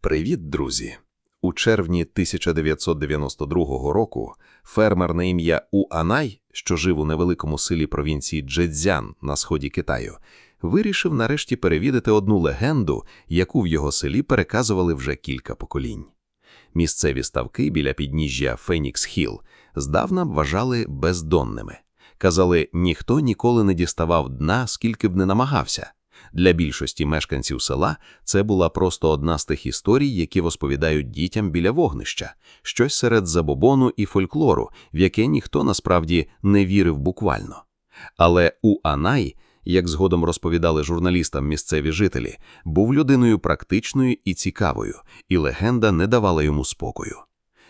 Привіт, друзі! У червні 1992 року фермер на ім'я Уанай, що жив у невеликому селі провінції Чжэцзян на сході Китаю, вирішив нарешті перевідати одну легенду, яку в його селі переказували вже кілька поколінь. Місцеві ставки біля підніжжя Фенікс-Хіл здавна вважали бездонними. Казали, ніхто ніколи не діставав дна, скільки б не намагався. Для більшості мешканців села це була просто одна з тих історій, які розповідають дітям біля вогнища, щось серед забобону і фольклору, в яке ніхто насправді не вірив буквально. Але Уанай, як згодом розповідали журналістам місцеві жителі, був людиною практичною і цікавою, і легенда не давала йому спокою.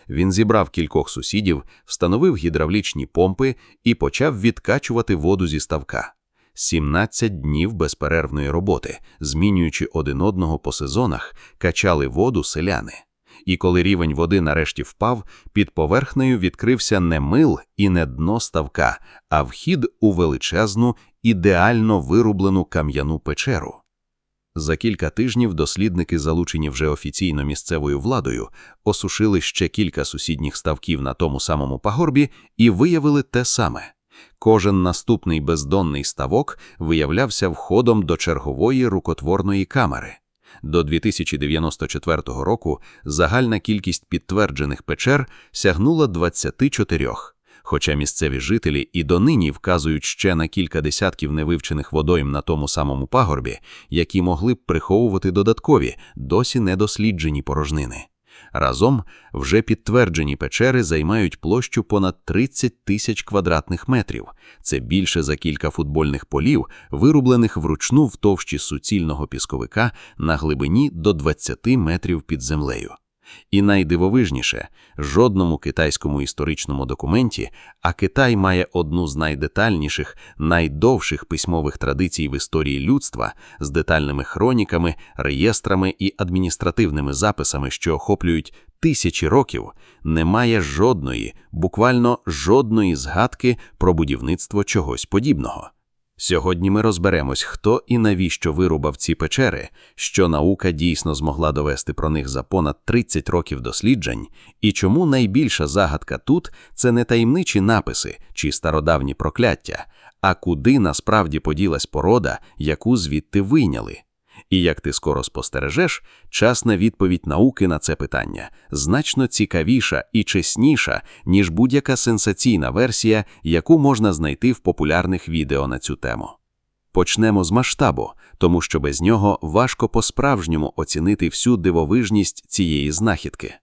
Він зібрав кількох сусідів, встановив гідравлічні помпи і почав відкачувати воду зі ставка. 17 днів безперервної роботи, змінюючи один одного по сезонах, качали воду селяни. І коли рівень води нарешті впав, під поверхнею відкрився не мил і не дно ставка, а вхід у величезну, ідеально вирублену кам'яну печеру. За кілька тижнів дослідники, залучені вже офіційно місцевою владою, осушили ще кілька сусідніх ставків на тому самому пагорбі і виявили те саме. Кожен наступний бездонний ставок виявлявся входом до чергової рукотворної камери. До 2094 року загальна кількість підтверджених печер сягнула 24, хоча місцеві жителі і донині вказують ще на кілька десятків невивчених водойм на тому самому пагорбі, які могли б приховувати додаткові, досі недосліджені порожнини. Разом вже підтверджені печери займають площу понад 30 тисяч квадратних метрів. Це більше за кілька футбольних полів, вирублених вручну в товщі суцільного пісковика на глибині до 20 метрів під землею. І найдивовижніше, жодному китайському історичному документі, а Китай має одну з найдетальніших, найдовших письмових традицій в історії людства з детальними хроніками, реєстрами і адміністративними записами, що охоплюють тисячі років, немає жодної, буквально жодної згадки про будівництво чогось подібного. Сьогодні ми розберемось, хто і навіщо вирубав ці печери, що наука дійсно змогла довести про них за понад 30 років досліджень, і чому найбільша загадка тут – це не таємничі написи чи стародавні прокляття, а куди насправді поділась порода, яку звідти вийняли. І як ти скоро спостережеш, час на відповідь науки на це питання значно цікавіша і чесніша, ніж будь-яка сенсаційна версія, яку можна знайти в популярних відео на цю тему. Почнемо з масштабу, тому що без нього важко по-справжньому оцінити всю дивовижність цієї знахідки.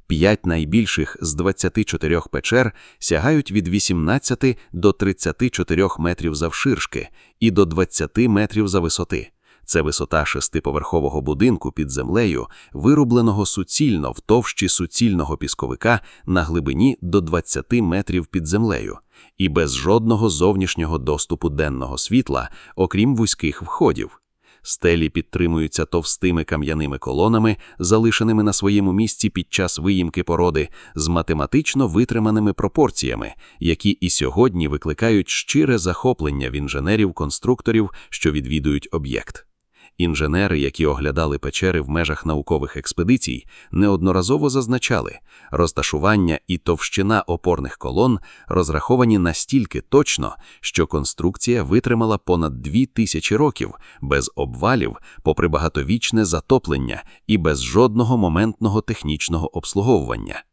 5 найбільших з 24 печер сягають від 18 до 34 метрів завширшки і до 20 метрів зависоти. Це висота 6-поверхового будинку під землею, вирубленого суцільно в товщі суцільного пісковика на глибині до 20 метрів під землею, і без жодного зовнішнього доступу денного світла, окрім вузьких входів. Стелі підтримуються товстими кам'яними колонами, залишеними на своєму місці під час виїмки породи, з математично витриманими пропорціями, які і сьогодні викликають щире захоплення в інженерів-конструкторів, що відвідують об'єкт. Інженери, які оглядали печери в межах наукових експедицій, неодноразово зазначали, розташування і товщина опорних колон розраховані настільки точно, що конструкція витримала понад 2000 років, без обвалів, попри багатовічне затоплення і без жодного моментного технічного обслуговування.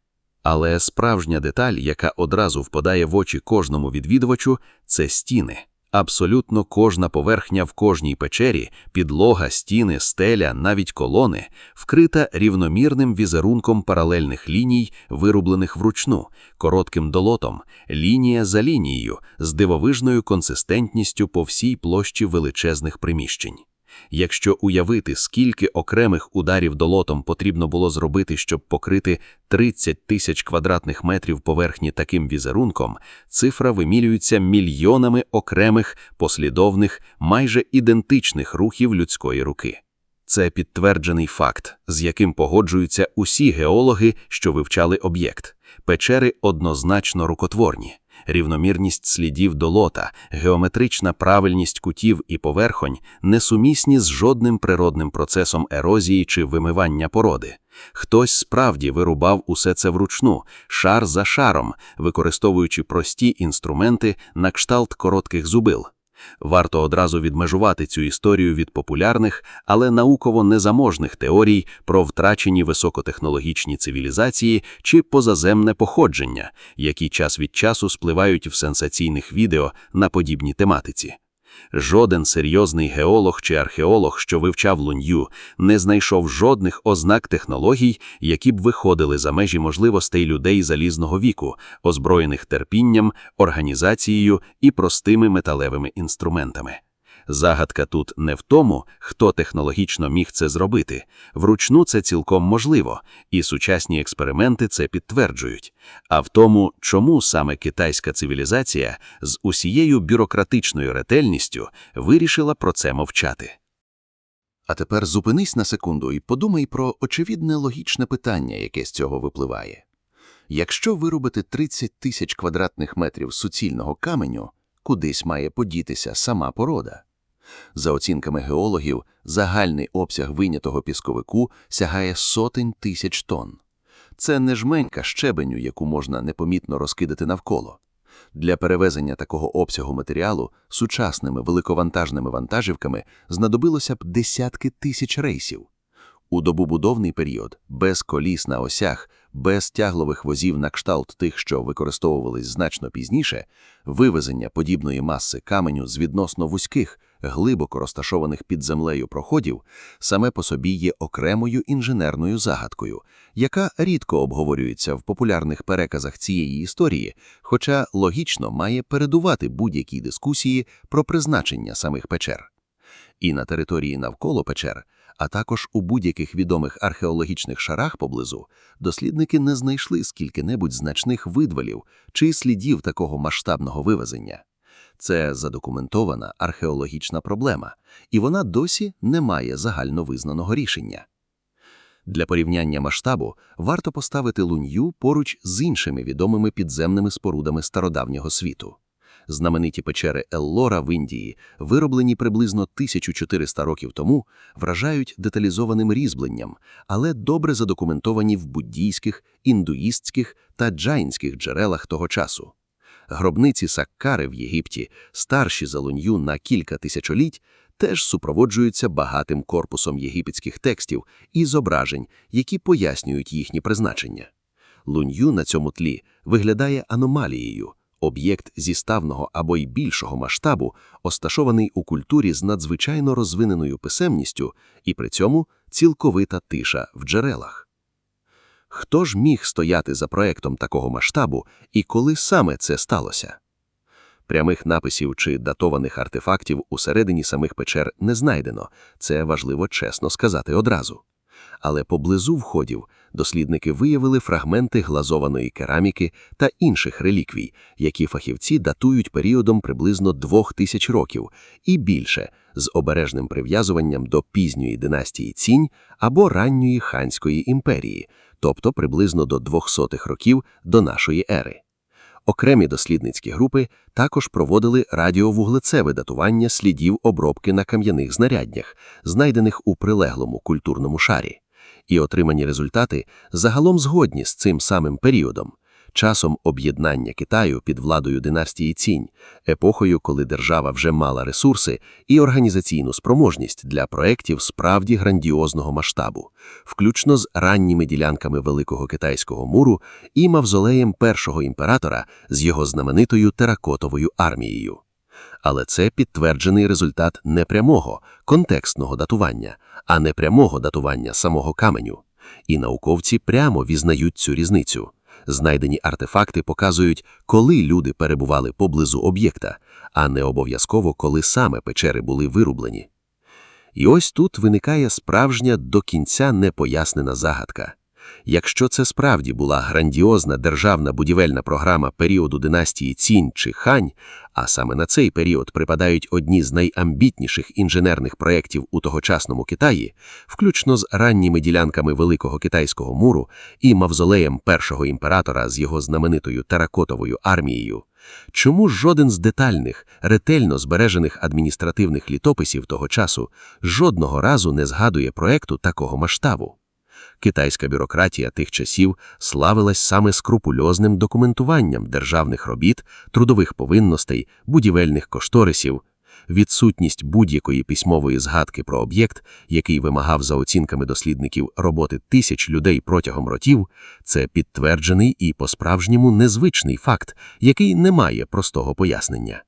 Але справжня деталь, яка одразу впадає в очі кожному відвідувачу – це стіни. Абсолютно кожна поверхня в кожній печері, підлога, стіни, стеля, навіть колони, вкрита рівномірним візерунком паралельних ліній, вирублених вручну, коротким долотом, лінія за лінією, з дивовижною консистентністю по всій площі величезних приміщень. Якщо уявити, скільки окремих ударів долотом потрібно було зробити, щоб покрити 30 тисяч квадратних метрів поверхні таким візерунком, цифра вимірюється мільйонами окремих, послідовних, майже ідентичних рухів людської руки. Це підтверджений факт, з яким погоджуються усі геологи, що вивчали об'єкт. Печери однозначно рукотворні. Рівномірність слідів долота, геометрична правильність кутів і поверхонь несумісні з жодним природним процесом ерозії чи вимивання породи. Хтось справді вирубав усе це вручну, шар за шаром, використовуючи прості інструменти на кшталт коротких зубил. Варто одразу відмежувати цю історію від популярних, але науково незаможних теорій про втрачені високотехнологічні цивілізації чи позаземне походження, які час від часу спливають в сенсаційних відео на подібній тематиці. Жоден серйозний геолог чи археолог, що вивчав Лунью, не знайшов жодних ознак технологій, які б виходили за межі можливостей людей залізного віку, озброєних терпінням, організацією і простими металевими інструментами. Загадка тут не в тому, хто технологічно міг це зробити. Вручну це цілком можливо, і сучасні експерименти це підтверджують. А в тому, чому саме китайська цивілізація з усією бюрократичною ретельністю вирішила про це мовчати. А тепер зупинись на секунду і подумай про очевидне логічне питання, яке з цього випливає. Якщо виробити 30 тисяч квадратних метрів суцільного каменю, кудись має подітися сама порода. За оцінками геологів, загальний обсяг вийнятого пісковику сягає сотень тисяч тонн. Це не жменька щебеню, яку можна непомітно розкидати навколо. Для перевезення такого обсягу матеріалу сучасними великовантажними вантажівками знадобилося б десятки тисяч рейсів. У добубудовний період, без коліс на осях, без тяглових возів на кшталт тих, що використовувались значно пізніше, вивезення подібної маси каменю з відносно вузьких, глибоко розташованих під землею проходів саме по собі є окремою інженерною загадкою, яка рідко обговорюється в популярних переказах цієї історії, хоча логічно має передувати будь-якій дискусії про призначення самих печер. І на території навколо печер, а також у будь-яких відомих археологічних шарах поблизу, дослідники не знайшли скільки-небудь значних видвалів чи слідів такого масштабного вивезення. Це задокументована археологічна проблема, і вона досі не має загальновизнаного рішення. Для порівняння масштабу варто поставити Лунью поруч з іншими відомими підземними спорудами стародавнього світу. Знамениті печери Еллора в Індії, вироблені приблизно 1400 років тому, вражають деталізованим різьбленням, але добре задокументовані в буддійських, індуїстських та джайнських джерелах того часу. Гробниці Саккари в Єгипті, старші за Лунью на кілька тисячоліть, теж супроводжуються багатим корпусом єгипетських текстів і зображень, які пояснюють їхні призначення. Лунью на цьому тлі виглядає аномалією, об'єкт зіставного або й більшого масштабу, розташований у культурі з надзвичайно розвиненою писемністю і при цьому цілковита тиша в джерелах. Хто ж міг стояти за проектом такого масштабу і коли саме це сталося? Прямих написів чи датованих артефактів усередині самих печер не знайдено, це важливо чесно сказати одразу. Але поблизу входів дослідники виявили фрагменти глазованої кераміки та інших реліквій, які фахівці датують періодом приблизно 2000 років і більше, з обережним прив'язуванням до пізньої династії Цінь або ранньої Ханської імперії, тобто приблизно до 200-х років до нашої ери. Окремі дослідницькі групи також проводили радіовуглецеве датування слідів обробки на кам'яних знаряддях, знайдених у прилеглому культурному шарі. І отримані результати загалом згодні з цим самим періодом, часом об'єднання Китаю під владою династії Цінь, епохою, коли держава вже мала ресурси і організаційну спроможність для проєктів справді грандіозного масштабу, включно з ранніми ділянками Великого Китайського муру і мавзолеєм першого імператора з його знаменитою теракотовою армією. Але це підтверджений результат непрямого, контекстного датування, а не прямого датування самого каменю. І науковці прямо візнають цю різницю. Знайдені артефакти показують, коли люди перебували поблизу об'єкта, а не обов'язково, коли саме печери були вирублені. І ось тут виникає справжня до кінця непояснена загадка. Якщо це справді була грандіозна державна будівельна програма періоду династії Цінь чи Хань, а саме на цей період припадають одні з найамбітніших інженерних проєктів у тогочасному Китаї, включно з ранніми ділянками Великого Китайського муру і мавзолеєм першого імператора з його знаменитою теракотовою армією, чому жоден з детальних, ретельно збережених адміністративних літописів того часу жодного разу не згадує проєкту такого масштабу? Китайська бюрократія тих часів славилась саме скрупульозним документуванням державних робіт, трудових повинностей, будівельних кошторисів. Відсутність будь-якої письмової згадки про об'єкт, який вимагав за оцінками дослідників роботи тисяч людей протягом років, це підтверджений і по-справжньому незвичний факт, який не має простого пояснення.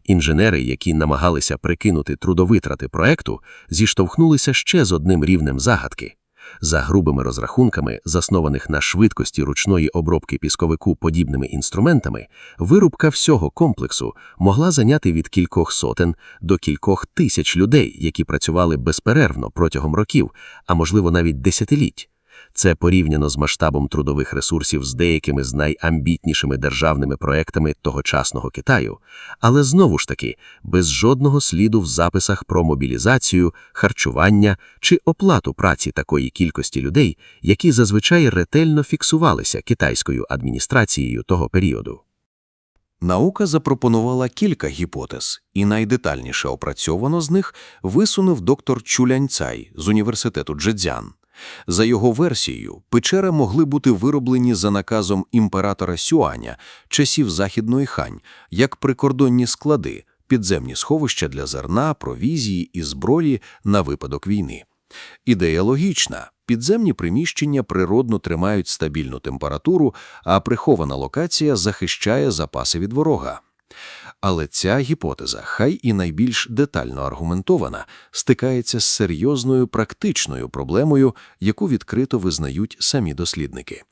Інженери, які намагалися прикинути трудовитрати проекту, зіштовхнулися ще з одним рівнем загадки. За грубими розрахунками, заснованих на швидкості ручної обробки пісковику подібними інструментами, вирубка всього комплексу могла зайняти від кількох сотень до кількох тисяч людей, які працювали безперервно протягом років, а можливо навіть десятиліть. Це порівняно з масштабом трудових ресурсів з деякими з найамбітнішими державними проектами тогочасного Китаю, але знову ж таки без жодного сліду в записах про мобілізацію, харчування чи оплату праці такої кількості людей, які зазвичай ретельно фіксувалися китайською адміністрацією того періоду. Наука запропонувала кілька гіпотез, і найдетальніше опрацьовано з них висунув доктор Чулянь Цай з університету Джедзян. За його версією, печери могли бути вироблені за наказом імператора Сюаня часів Західної Хань, як прикордонні склади, підземні сховища для зерна, провізії і зброї на випадок війни. Ідея логічна. Підземні приміщення природно тримають стабільну температуру, а прихована локація захищає запаси від ворога. Але ця гіпотеза, хай і найбільш детально аргументована, стикається з серйозною практичною проблемою, яку відкрито визнають самі дослідники.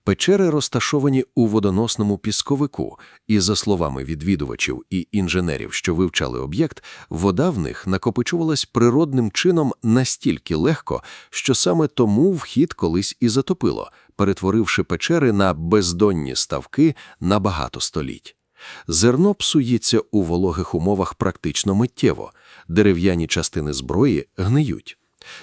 Печери розташовані у водоносному пісковику, і, за словами відвідувачів і інженерів, що вивчали об'єкт, вода в них накопичувалась природним чином настільки легко, що саме тому вхід колись і затопило, перетворивши печери на бездонні ставки на багато століть. Зерно псується у вологих умовах практично миттєво, дерев'яні частини зброї гниють.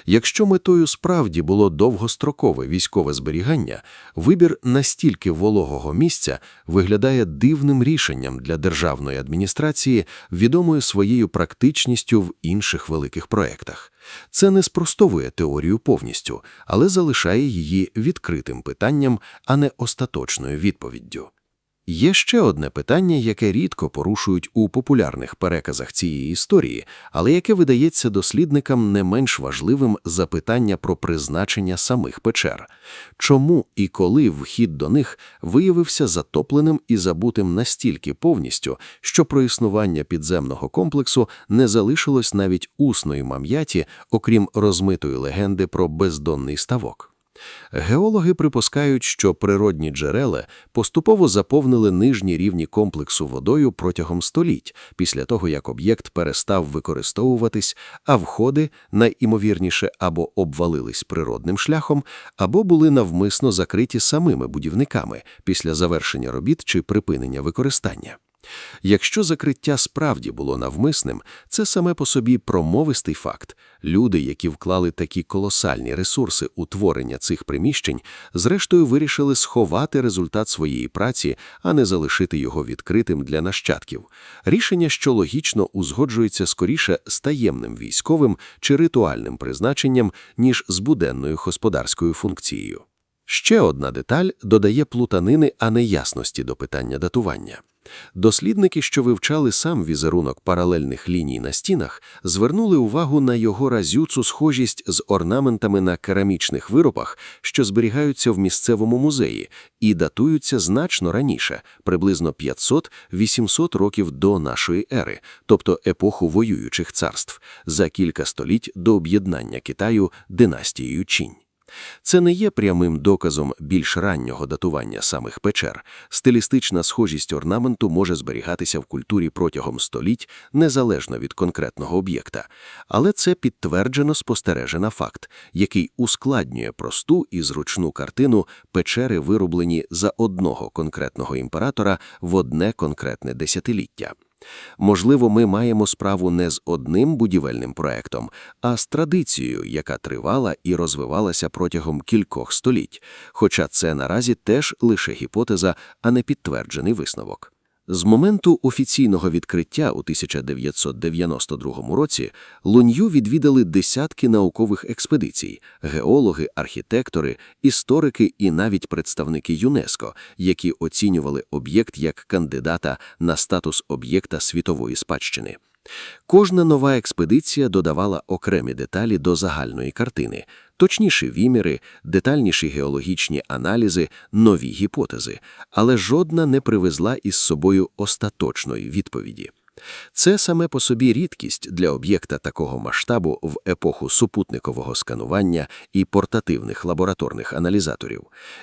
Якщо метою справді було довгострокове військове зберігання, вибір настільки вологого місця виглядає дивним рішенням для державної адміністрації, відомої своєю практичністю в інших великих проєктах. Це не спростовує теорію повністю, але залишає її відкритим питанням, а не остаточною відповіддю. Є ще одне питання, яке рідко порушують у популярних переказах цієї історії, але яке видається дослідникам не менш важливим за питання про призначення самих печер. Чому і коли вхід до них виявився затопленим і забутим настільки повністю, що про існування підземного комплексу не залишилось навіть усної мам'яті, окрім розмитої легенди про бездонний ставок? Геологи припускають, що природні джерела поступово заповнили нижні рівні комплексу водою протягом століть, після того, як об'єкт перестав використовуватись, а входи, найімовірніше, або обвалились природним шляхом, або були навмисно закриті самими будівниками після завершення робіт чи припинення використання. Якщо закриття справді було навмисним, це саме по собі промовистий факт. Люди, які вклали такі колосальні ресурси у творення цих приміщень, зрештою вирішили сховати результат своєї праці, а не залишити його відкритим для нащадків. Рішення, що логічно узгоджується скоріше з таємним військовим чи ритуальним призначенням, ніж з буденною господарською функцією. Ще одна деталь додає плутанини, а не ясності до питання датування. Дослідники, що вивчали сам візерунок паралельних ліній на стінах, звернули увагу на його разючу схожість з орнаментами на керамічних виробах, що зберігаються в місцевому музеї і датуються значно раніше, приблизно 500-800 років до нашої ери, тобто епоху воюючих царств, за кілька століть до об'єднання Китаю династією Чинь. Це не є прямим доказом більш раннього датування самих печер. Стилістична схожість орнаменту може зберігатися в культурі протягом століть, незалежно від конкретного об'єкта. Але це підтверджено спостережений факт, який ускладнює просту і зручну картину печери, вироблені за одного конкретного імператора в одне конкретне десятиліття. Можливо, ми маємо справу не з одним будівельним проектом, а з традицією, яка тривала і розвивалася протягом кількох століть, хоча це наразі теж лише гіпотеза, а не підтверджений висновок. З моменту офіційного відкриття у 1992 році Лунью відвідали десятки наукових експедицій – геологи, архітектори, історики і навіть представники ЮНЕСКО, які оцінювали об'єкт як кандидата на статус об'єкта світової спадщини. Кожна нова експедиція додавала окремі деталі до загальної картини – точніші виміри, детальніші геологічні аналізи, нові гіпотези, але жодна не привезла із собою остаточної відповіді. Це саме по собі рідкість для об'єкта такого масштабу в епоху супутникового сканування і портативних лабораторних аналізаторів.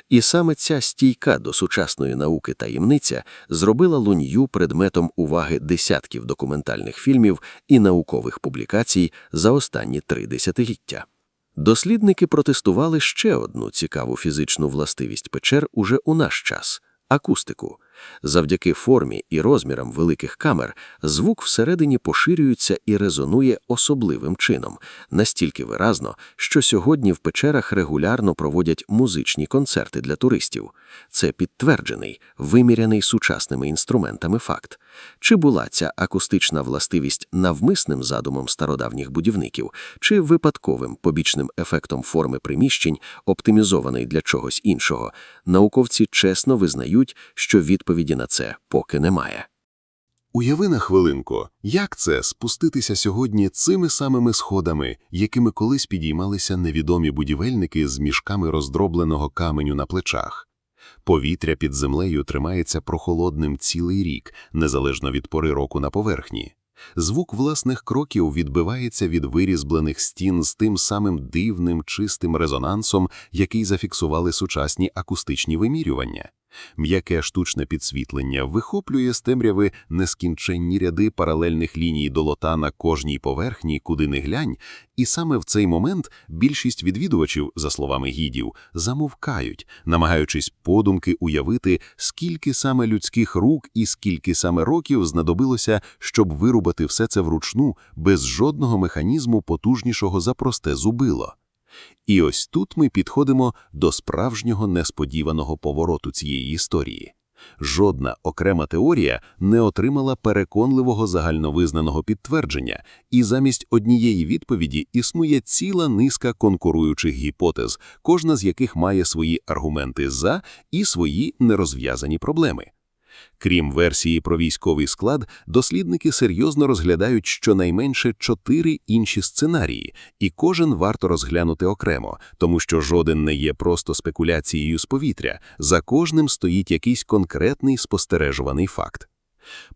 І саме ця стійка до сучасної науки таємниця зробила Лунью предметом уваги десятків документальних фільмів і наукових публікацій за останні 3 десятиліття. Дослідники протестували ще одну цікаву фізичну властивість печер уже у наш час – акустику. Завдяки формі і розмірам великих камер звук всередині поширюється і резонує особливим чином, настільки виразно, що сьогодні в печерах регулярно проводять музичні концерти для туристів. Це підтверджений, виміряний сучасними інструментами факт. Чи була ця акустична властивість навмисним задумом стародавніх будівників, чи випадковим побічним ефектом форми приміщень, оптимізований для чогось іншого, науковці чесно визнають, що відповіді на це поки немає. Уяви на хвилинку, як це спуститися сьогодні цими самими сходами, якими колись підіймалися невідомі будівельники з мішками роздробленого каменю на плечах. Повітря під землею тримається прохолодним цілий рік, незалежно від пори року на поверхні. Звук власних кроків відбивається від вирізблених стін з тим самим дивним чистим резонансом, який зафіксували сучасні акустичні вимірювання. М'яке штучне підсвітлення вихоплює з темряви нескінченні ряди паралельних ліній долота на кожній поверхні, куди не глянь, і саме в цей момент більшість відвідувачів, за словами гідів, замовкають, намагаючись подумки уявити, скільки саме людських рук і скільки саме років знадобилося, щоб вирубати все це вручну, без жодного механізму потужнішого за просте зубило. І ось тут ми підходимо до справжнього несподіваного повороту цієї історії. Жодна окрема теорія не отримала переконливого загальновизнаного підтвердження, і замість однієї відповіді існує ціла низка конкуруючих гіпотез, кожна з яких має свої аргументи «за» і свої нерозв'язані проблеми. Крім версії про військовий склад, дослідники серйозно розглядають щонайменше 4 інші сценарії, і кожен варто розглянути окремо, тому що жоден не є просто спекуляцією з повітря, за кожним стоїть якийсь конкретний спостережуваний факт.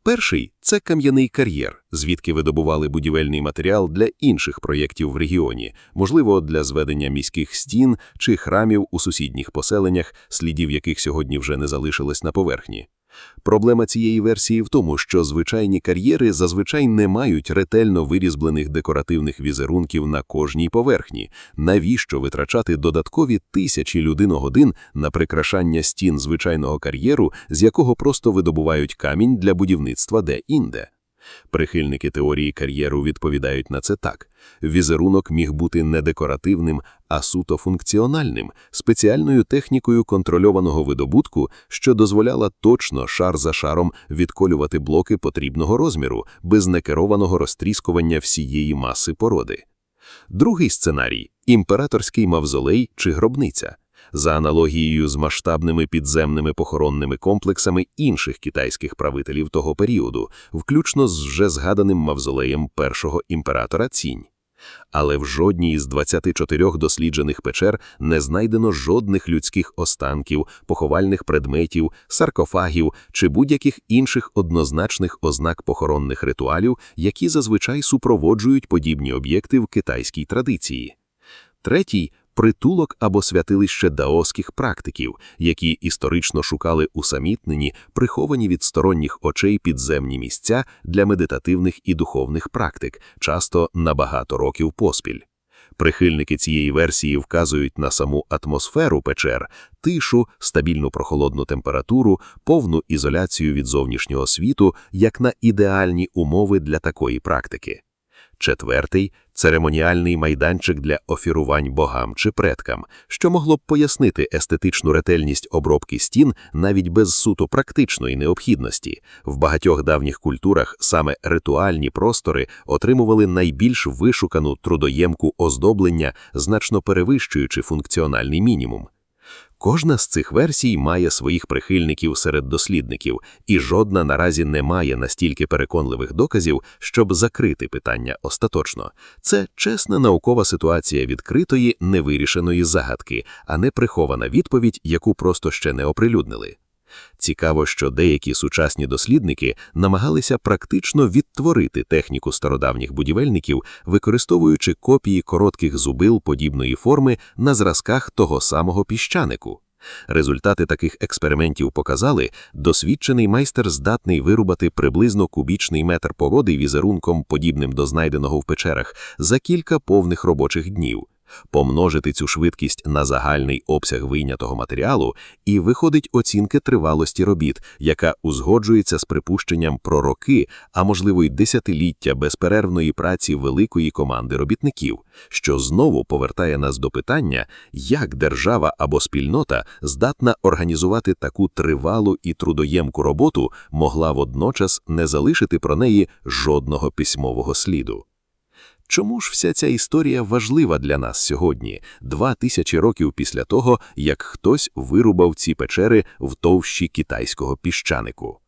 Перший – це кам'яний кар'єр, звідки видобували будівельний матеріал для інших проєктів в регіоні, можливо, для зведення міських стін чи храмів у сусідніх поселеннях, слідів яких сьогодні вже не залишилось на поверхні. Проблема цієї версії в тому, що звичайні кар'єри зазвичай не мають ретельно вирізблених декоративних візерунків на кожній поверхні. Навіщо витрачати додаткові тисячі людиногодин на прикрашання стін звичайного кар'єру, з якого просто видобувають камінь для будівництва де-інде? Прихильники теорії кар'єру відповідають на це так. Візерунок міг бути не декоративним, а суто функціональним, спеціальною технікою контрольованого видобутку, що дозволяла точно шар за шаром відколювати блоки потрібного розміру, без некерованого розтріскування всієї маси породи. Другий сценарій – імператорський мавзолей чи гробниця. За аналогією з масштабними підземними похоронними комплексами інших китайських правителів того періоду, включно з вже згаданим мавзолеєм першого імператора Цінь. Але в жодній із 24 досліджених печер не знайдено жодних людських останків, поховальних предметів, саркофагів чи будь-яких інших однозначних ознак похоронних ритуалів, які зазвичай супроводжують подібні об'єкти в китайській традиції. Третій – притулок або святилище даоських практиків, які історично шукали усамітнені, приховані від сторонніх очей підземні місця для медитативних і духовних практик, часто на багато років поспіль. Прихильники цієї версії вказують на саму атмосферу печер, тишу, стабільну прохолодну температуру, повну ізоляцію від зовнішнього світу, як на ідеальні умови для такої практики. Четвертий – церемоніальний майданчик для офірувань богам чи предкам, що могло б пояснити естетичну ретельність обробки стін навіть без суто практичної необхідності. В багатьох давніх культурах саме ритуальні простори отримували найбільш вишукану трудоємку оздоблення, значно перевищуючи функціональний мінімум. Кожна з цих версій має своїх прихильників серед дослідників, і жодна наразі не має настільки переконливих доказів, щоб закрити питання остаточно. Це чесна наукова ситуація відкритої, невирішеної загадки, а не прихована відповідь, яку просто ще не оприлюднили. Цікаво, що деякі сучасні дослідники намагалися практично відтворити техніку стародавніх будівельників, використовуючи копії коротких зубил подібної форми на зразках того самого піщанику. Результати таких експериментів показали, досвідчений майстер здатний вирубати приблизно кубічний метр породи візерунком, подібним до знайденого в печерах, за кілька повних робочих днів. Помножити цю швидкість на загальний обсяг вийнятого матеріалу, і виходить оцінка тривалості робіт, яка узгоджується з припущенням про роки, а можливо й десятиліття безперервної праці великої команди робітників, що знову повертає нас до питання, як держава або спільнота здатна організувати таку тривалу і трудоємку роботу, могла водночас не залишити про неї жодного письмового сліду. Чому ж вся ця історія важлива для нас сьогодні, 2000 років після того, як хтось вирубав ці печери в товщі китайського піщанику?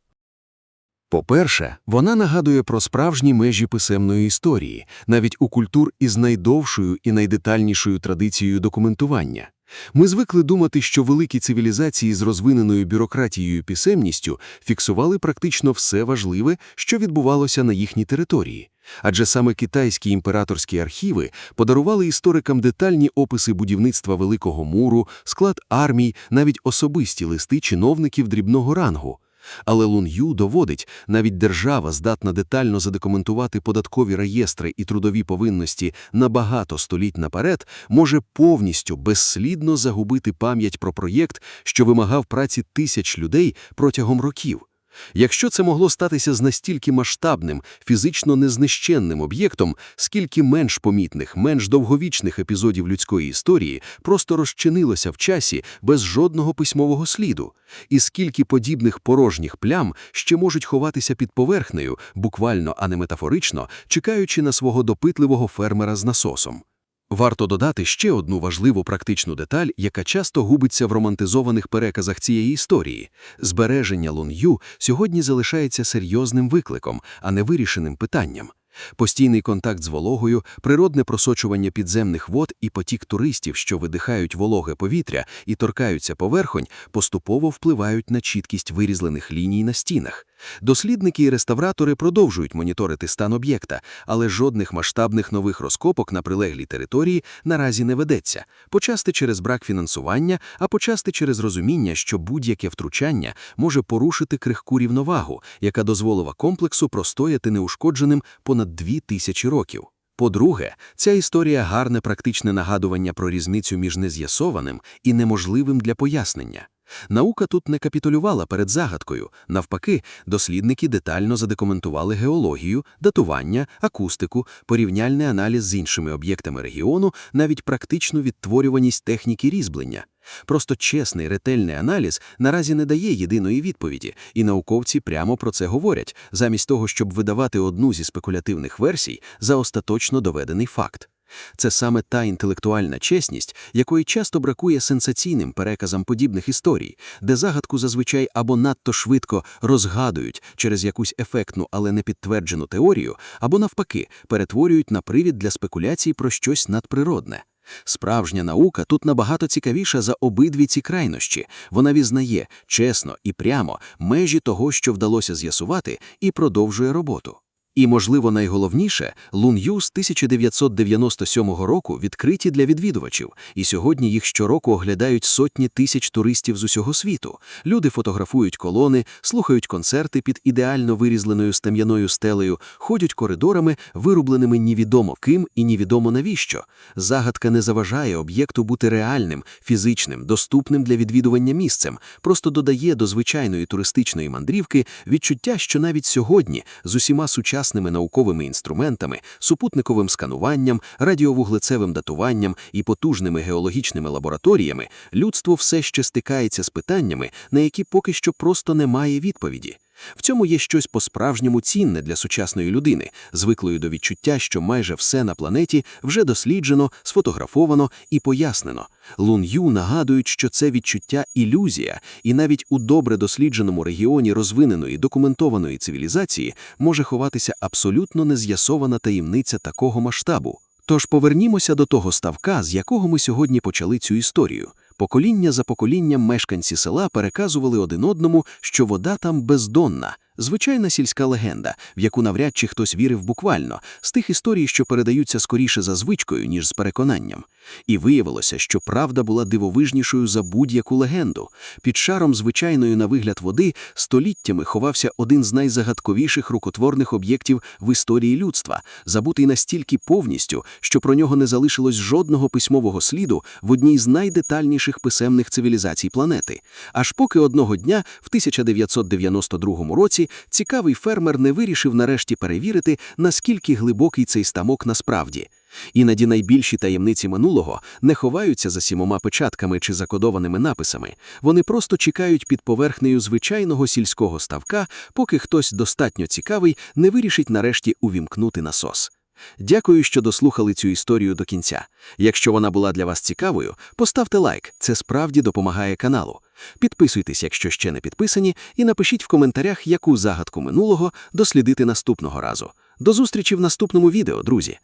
По-перше, вона нагадує про справжні межі писемної історії, навіть у культур із найдовшою і найдетальнішою традицією документування. Ми звикли думати, що великі цивілізації з розвиненою бюрократією і писемністю фіксували практично все важливе, що відбувалося на їхній території. Адже саме китайські імператорські архіви подарували історикам детальні описи будівництва Великого Муру, склад армій, навіть особисті листи чиновників дрібного рангу. Але Лун Ю доводить, навіть держава здатна детально задокументувати податкові реєстри і трудові повинності на багато століть наперед, може повністю безслідно загубити пам'ять про проєкт, що вимагав праці тисяч людей протягом років. Якщо це могло статися з настільки масштабним, фізично незнищенним об'єктом, скільки менш помітних, менш довговічних епізодів людської історії просто розчинилося в часі без жодного письмового сліду, і скільки подібних порожніх плям ще можуть ховатися під поверхнею, буквально, а не метафорично, чекаючи на свого допитливого фермера з насосом. Варто додати ще одну важливу практичну деталь, яка часто губиться в романтизованих переказах цієї історії. Збереження Лун Ю сьогодні залишається серйозним викликом, а не вирішеним питанням. Постійний контакт з вологою, природне просочування підземних вод і потік туристів, що видихають вологе повітря і торкаються поверхонь, поступово впливають на чіткість вирізлених ліній на стінах. Дослідники і реставратори продовжують моніторити стан об'єкта, але жодних масштабних нових розкопок на прилеглій території наразі не ведеться, почасти через брак фінансування, а почасти через розуміння, що будь-яке втручання може порушити крихку рівновагу, яка дозволила комплексу простояти неушкодженим понад 2000 років. По-друге, ця історія – гарне практичне нагадування про різницю між нез'ясованим і неможливим для пояснення. Наука тут не капітулювала перед загадкою. Навпаки, дослідники детально задокументували геологію, датування, акустику, порівняльний аналіз з іншими об'єктами регіону, навіть практичну відтворюваність техніки різьблення. Просто чесний, ретельний аналіз наразі не дає єдиної відповіді, і науковці прямо про це говорять, замість того, щоб видавати одну зі спекулятивних версій за остаточно доведений факт. Це саме та інтелектуальна чесність, якої часто бракує сенсаційним переказам подібних історій, де загадку зазвичай або надто швидко розгадують через якусь ефектну, але не підтверджену теорію, або навпаки перетворюють на привід для спекуляцій про щось надприродне. Справжня наука тут набагато цікавіша за обидві ці крайнощі. Вона визнає чесно і прямо межі того, що вдалося з'ясувати, і продовжує роботу. І, можливо, найголовніше, Лун Ю з 1997 року відкриті для відвідувачів, і сьогодні їх щороку оглядають сотні тисяч туристів з усього світу. Люди фотографують колони, слухають концерти під ідеально вирізленою стем'яною стелею, ходять коридорами, вирубленими невідомо ким і невідомо навіщо. Загадка не заважає об'єкту бути реальним, фізичним, доступним для відвідування місцем, просто додає до звичайної туристичної мандрівки відчуття, що навіть сьогодні з усіма сучасними сучасними науковими інструментами, супутниковим скануванням, радіовуглецевим датуванням і потужними геологічними лабораторіями, людство все ще стикається з питаннями, на які поки що просто немає відповіді. В цьому є щось по-справжньому цінне для сучасної людини, звиклої до відчуття, що майже все на планеті вже досліджено, сфотографовано і пояснено. Лун-Ю нагадують, що це відчуття – ілюзія, і навіть у добре дослідженому регіоні розвиненої документованої цивілізації може ховатися абсолютно нез'ясована таємниця такого масштабу. Тож повернімося до того ставка, з якого ми сьогодні почали цю історію. Покоління за поколінням мешканці села переказували один одному, що вода там бездонна. Звичайна сільська легенда, в яку навряд чи хтось вірив буквально, з тих історій, що передаються скоріше за звичкою, ніж з переконанням. І виявилося, що правда була дивовижнішою за будь-яку легенду. Під шаром звичайної на вигляд води століттями ховався один з найзагадковіших рукотворних об'єктів в історії людства, забутий настільки повністю, що про нього не залишилось жодного письмового сліду в одній з найдетальніших писемних цивілізацій планети. Аж поки одного дня, в 1992 році, цікавий фермер не вирішив нарешті перевірити, наскільки глибокий цей ставок насправді. Іноді найбільші таємниці минулого не ховаються за 7 печатками чи закодованими написами. Вони просто чекають під поверхнею звичайного сільського ставка, поки хтось достатньо цікавий не вирішить нарешті увімкнути насос. Дякую, що дослухали цю історію до кінця. Якщо вона була для вас цікавою, поставте лайк, це справді допомагає каналу. Підписуйтесь, якщо ще не підписані, і напишіть в коментарях, яку загадку минулого дослідити наступного разу. До зустрічі в наступному відео, друзі!